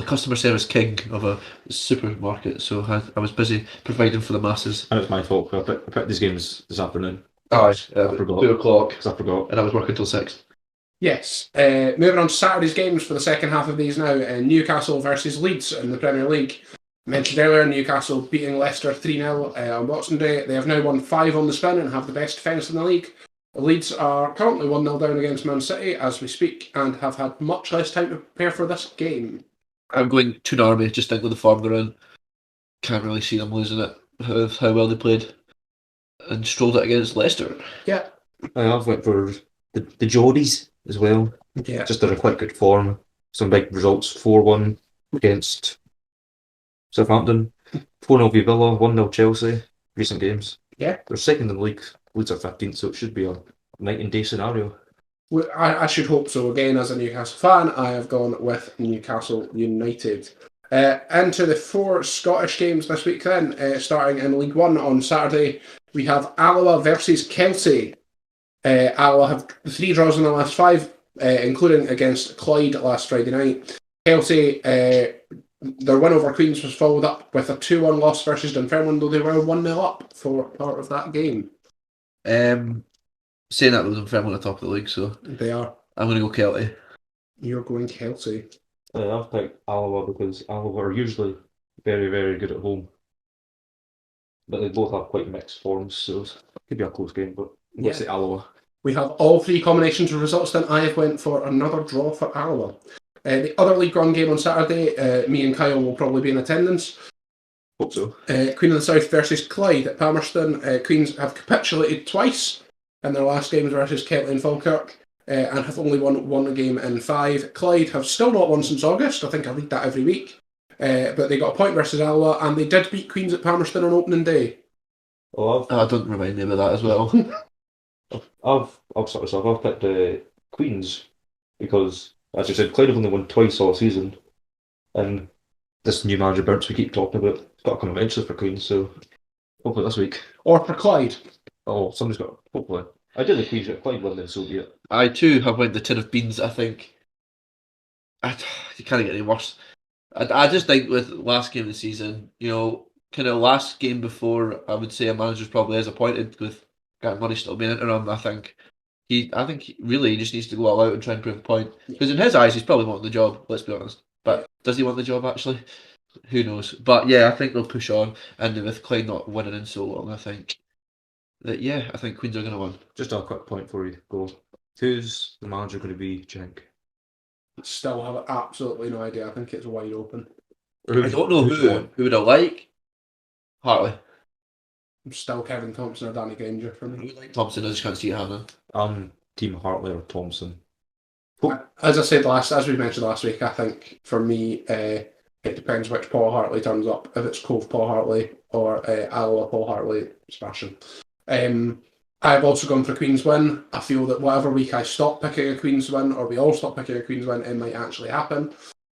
customer service king of a supermarket, so I was busy providing for the masses. And it's my fault, I picked these games this afternoon. I forgot. 2 o'clock, Because I forgot. and I was working till 6. Yes. Moving on to Saturday's games for the second half of these now. Newcastle versus Leeds in the Premier League. Mentioned earlier, Newcastle beating Leicester 3-0 on Boxing Day. They have now won 5 on the spin and have the best defence in the league. Leeds are currently 1-0 down against Man City as we speak and have had much less time to prepare for this game. I'm going to Army, just think of the form they're in. Can't really see them losing it with how well they played and strolled it against Leicester. Yeah. I've went for the Geordies as well. Yeah. Just they're in quite good form. Some big results: 4-1 against Southampton, 4-0 Villa, 1-0 Chelsea. Recent games. Yeah. They're second in the league. Leeds are 15th, so it should be a night and day scenario. I should hope so. Again, as a Newcastle fan, I have gone with Newcastle United. Into the 4 Scottish games this week then, starting in League One on Saturday, we have Alloa versus Kelty. Alloa have 3 draws in the last 5, including against Clyde last Friday night. Kelty, their win over Queens was followed up with a 2-1 loss versus Dunfermline, though they were 1-0 up for part of that game. Saying that with Dunfermline at the top of the league, so They are. I'm going to go Kelty. You're going Kelty. I've picked Alloa because Alloa are usually very, very good at home. But they both have quite mixed forms, so it could be a close game, but let's say Alloa. We have all 3 combinations of results then. I have went for another draw for Alloa. The other League One game on Saturday, me and Kyle will probably be in attendance. Hope so. Queen of the South versus Clyde at Palmerston. Queens have capitulated twice in their last games versus Kelty and Falkirk, and have only won 1 game in 5. Clyde have still not won since August. I think I read that every week. But they got a point versus Alloa, and they did beat Queens at Palmerston on opening day. Oh, Don't remind me about that as well. I'll start this off. I've picked Queens because, as you said, Clyde have only won twice all season, and this new manager Burns we keep talking about, it's got to come eventually for Queens, so hopefully this week. Or for Clyde. Oh, somebody's got, hopefully. I did the Queens, but Clyde won then, so be it. I too have went the tin of beans, I think. You can't get any worse. I just think with last game of the season, kind of last game before, I would say a manager's probably as appointed with Grant Murray still being interim. I think he really just needs to go all out and try and prove a point. Because in his eyes, he's probably wanting the job, let's be honest. But does he want the job actually? Who knows? But yeah, I think they'll push on. And with Clyde not winning in so long, I think Queens are going to win. Just a quick point before you go. Who's the manager going to be, Cenk? Still have absolutely no idea. I think it's wide open. I don't know who would I like. Hartley. Still Kevin Thompson or Danny Granger for I me. would like Thompson, I just can't see it happening. Team Hartley or Thompson. As I said as we mentioned last week, I think for me, it depends which Paul Hartley turns up. If it's Cove Paul Hartley or Alloa Paul Hartley, smashing. I've also gone for Queen's win. I feel that whatever week I stop picking a Queen's win, or we all stop picking a Queen's win, it might actually happen.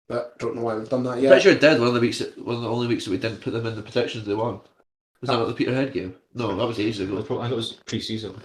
But don't know why we've done that yet. Pretty sure it did. One of the only weeks that we didn't put them in the predictions they won. Was that not the Peterhead game? No, that was ages ago. I think it was pre-season.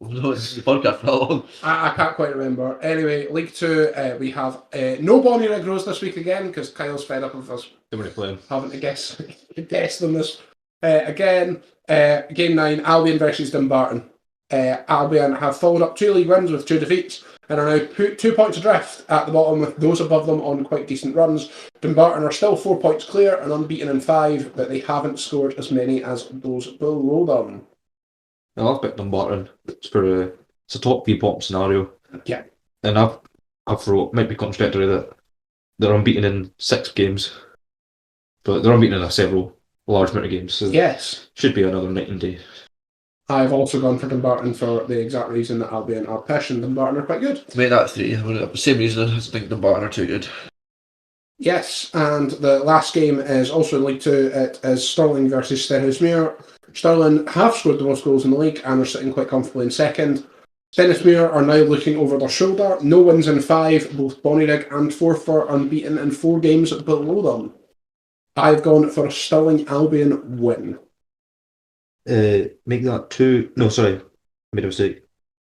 No, it's the podcast for how long? I can't quite remember. Anyway, League 2, we have no Bonnyrigg Rose this week again, because Kyle's fed up with us How many playing? having to guess them this. Again, Game 9, Albion versus Dumbarton. Albion have followed up 2 league wins with 2 defeats and are now 2 points adrift at the bottom, with those above them on quite decent runs. Dumbarton are still 4 points clear and unbeaten in 5, but they haven't scored as many as those below them. I've picked Dumbarton. It's a top 3 pop scenario. Yeah. And I've wrote, might be contradictory, that they're unbeaten in 6 games, but they're unbeaten in several large amount of games, so Yes. should be another night and day. I've also gone for Dumbarton for the exact reason that Albion are pish and Dumbarton are quite good. To make that 3, same reason I just think Dumbarton are too good. Yes, and the last game is also in League 2. It is Stirling versus Stenhousemuir. Stirling have scored the most goals in the league and are sitting quite comfortably in second. Stenhousemuir are now looking over their shoulder. No wins in 5, both Bonnyrigg and Forfar are unbeaten in 4 games below them. I've gone for a Stirling Albion win. Make that 2. No, sorry, made a mistake.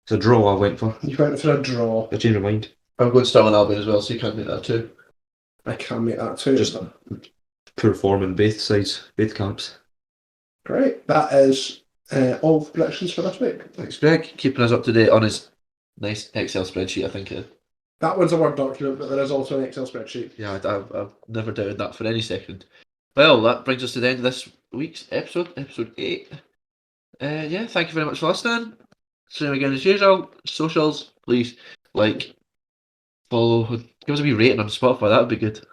It's a draw I went for. You went for a draw. I changed my mind. I'm going Stirling Albion as well, so you can't make that too. I can make that too. Just poor form in both sides, both camps. Great. That is all the predictions for this week. Thanks, Greg. Keeping us up to date on his nice Excel spreadsheet, I think. That one's a Word document, but there is also an Excel spreadsheet. Yeah, I've never doubted that for any second. Well, that brings us to the end of this week's episode 8. Yeah, thank you very much for listening. Same again as usual. Socials, please like, follow, give us a wee rating on Spotify. That would be good.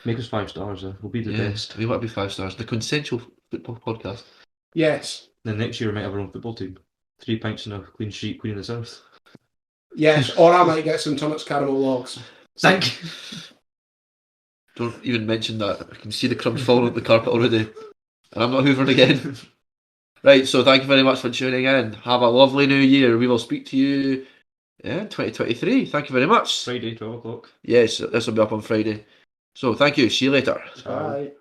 Make us 5 stars. We'll be the Yeah, best. we want to be 5 stars. The Consensual Football Podcast. Yes. Then next year we might have our own football team. 3 pints and a clean sheet, Queen of the South. Yes, or I might get some Tunnocks caramel logs. Thank you. Don't even mention that. I can see the crumbs falling on the carpet already. And I'm not hoovering again. Right, so thank you very much for tuning in. Have a lovely new year. We will speak to you in 2023. Thank you very much. Friday, 12 o'clock. Yes, this will be up on Friday. So thank you. See you later. Bye.